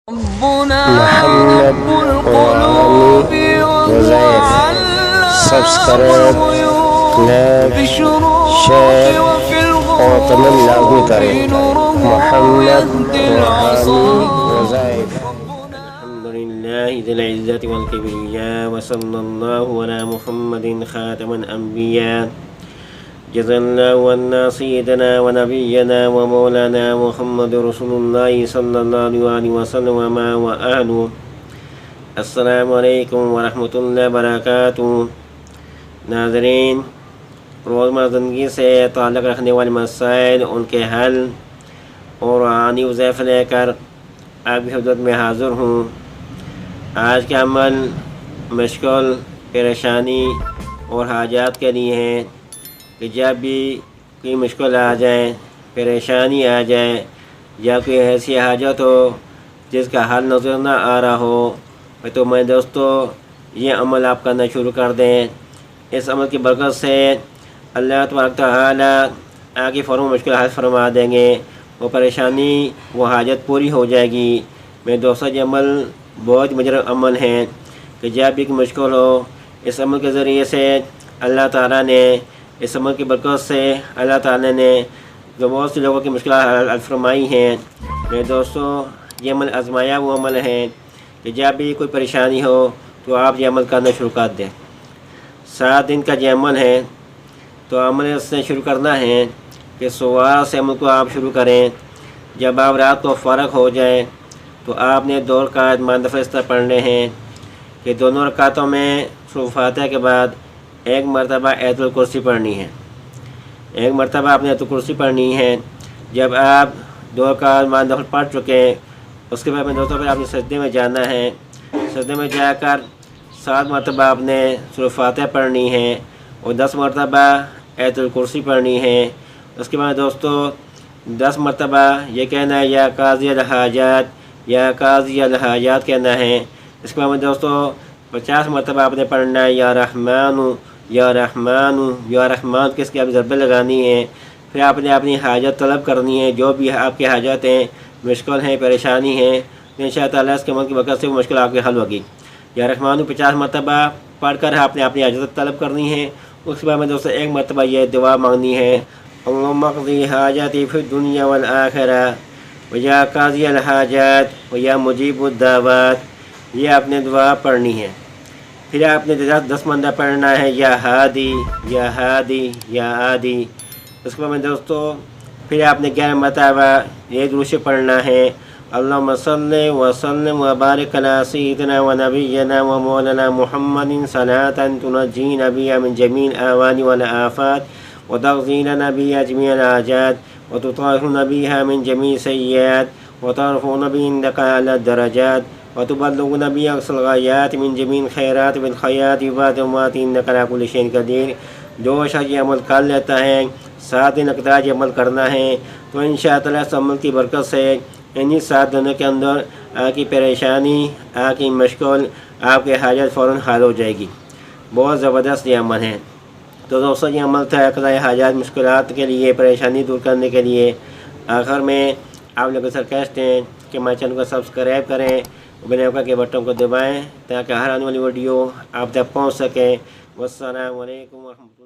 محمد وعلی وزیر subscribe like share اور تمام لازمی کریں محمد وعلی وزیر الحمد لله ذي العزة والكبرياء وصلى الله على محمد خاتم الأنبياء جزا الله عنا سيدنا ونبينا ومولانا محمد رسول الله صلى الله عليه وسلم وآله. السلام علیکم ورحمۃ اللہ وبرکاتہ. ناظرین، روزمرہ زندگی سے تعلق رکھنے والے مسائل، ان کے حل اور روحانی وظائف لے کر آپ کی خدمت میں حاضر ہوں. آج کا عمل مشکل، پریشانی اور حاجات کے لیے ہے کہ جب بھی کوئی مشکل آ جائے، پریشانی آ جائے یا کوئی ایسی حاجت ہو جس کا حل نظر نہ آ رہا ہو، تو میں دوستو یہ عمل آپ کرنا شروع کر دیں. اس عمل کی برکت سے اللہ تبارک تعالیٰ آپ کی فوراً مشکل حل فرما دیں گے، وہ پریشانی، وہ حاجت پوری ہو جائے گی. میں دوستو یہ عمل بہت مجرب عمل ہے کہ جب بھی مشکل ہو، اس عمل کے ذریعے سے اللہ تعالیٰ نے، اس عمل کی برکت سے اللہ تعالیٰ نے جو بہت سے لوگوں کی مشکلات حل فرمائی ہیں. میرے دوستو یہ عمل آزمایا وہ عمل ہے کہ جب بھی کوئی پریشانی ہو تو آپ یہ عمل کرنا شروع کر دیں. 7 دن کا یہ عمل ہے، تو عمل اس سے شروع کرنا ہے کہ صبح سے عمل کو آپ شروع کریں. جب آپ رات کو فارغ ہو جائیں تو آپ نے 2 رکعت ماند فرستہ پڑھنے ہیں کہ دونوں رکعتوں میں سورۃ فاتحہ کے بعد 1 مرتبہ آیت الکرسی پڑھنی ہے. 1 مرتبہ آپ نے آیت الکرسی پڑھنی ہے. جب آپ 2 رکعت ماند نفل پڑھ چکے، اس کے بعد میں دوستوں پھر آپ نے سجدے میں جانا ہے. سجدے میں جا کر 7 مرتبہ آپ نے سورۃ فاتحہ پڑھنی ہے اور 10 مرتبہ آیت الکرسی پڑھنی ہے. اس کے بعد دوستو 10 مرتبہ یہ کہنا ہے یا قاضی الحاجات، یا قاضی الحاجات کہنا ہے. اس کے بعد میں دوستو 50 مرتبہ آپ نے پڑھنا ہے یا رحمان یا رحمان یا رحمان، کس کی آپ ضربیں لگانی ہیں. پھر آپ نے اپنی حاجت طلب کرنی ہے، جو بھی آپ کی حاجت ہیں، مشکل ہیں، پریشانی ہیں، تو ان شاء اللہ تعالیٰ اس کے عمل کی برکت سے وہ مشکل آپ کی حل ہوگی. یا رحمان 50 مرتبہ پڑھ کر آپ نے اپنی حاجت طلب کرنی ہے. اس کے بعد میں دوستو 1 مرتبہ یہ دعا مانگنی ہے، اللہم اقضی حاجتی فی الدنیا والآخرہ ویا قاضی الحاجات ویا مجیب الدعوات. یہ آپ نے دعا پڑھنی ہے. پھر آپ نے 10 مرتبہ پڑھنا ہے یا ہادی یا ہادی یا ہادی. اس کے بعد میں دوستو پھر آپ نے 11 مرتبہ یہ درود پڑھنا ہے، اللہم صلی وسلم وبارک علی سیدنا و نبینا و مولانا محمد صلاۃ تنجینا بہا من جمیع الاہوال والآفات وتغفر بہا جمیع الحاجات وتطہرنا بہا من جمیع السیئات وترفعنا بہا عندک اعلی الدرجات وتبلغنا بہا اقصی الغایات من جمیع الخیرات والخیرات بعد الموت انک علی کل شیء قدیر. جو شخص یہ عمل کر لیتا ہے، 7 دن اقتدار یہ عمل کرنا ہے، تو انشاءاللہ اس عمل کی برکت سے انہی 7 دنوں کے اندر آپ کی پریشانی، آپ کی مشکل، آپ کے حاجت فوراً حل ہو جائے گی. بہت زبردست یہ عمل ہے. تو دوستو یہ عمل تھا قضاء حاجات، مشکلات کے لیے، پریشانی دور کرنے کے لیے. آخر میں آپ لوگ سرکشٹ ہیں کہ ہمارے چینل کو سبسکرائب کریں، بیل آئیکن کے بٹن کو دبائیں تاکہ ہر آنے والی ویڈیو آپ تک پہنچ سکے. والسلام علیکم ورحمۃ اللہ.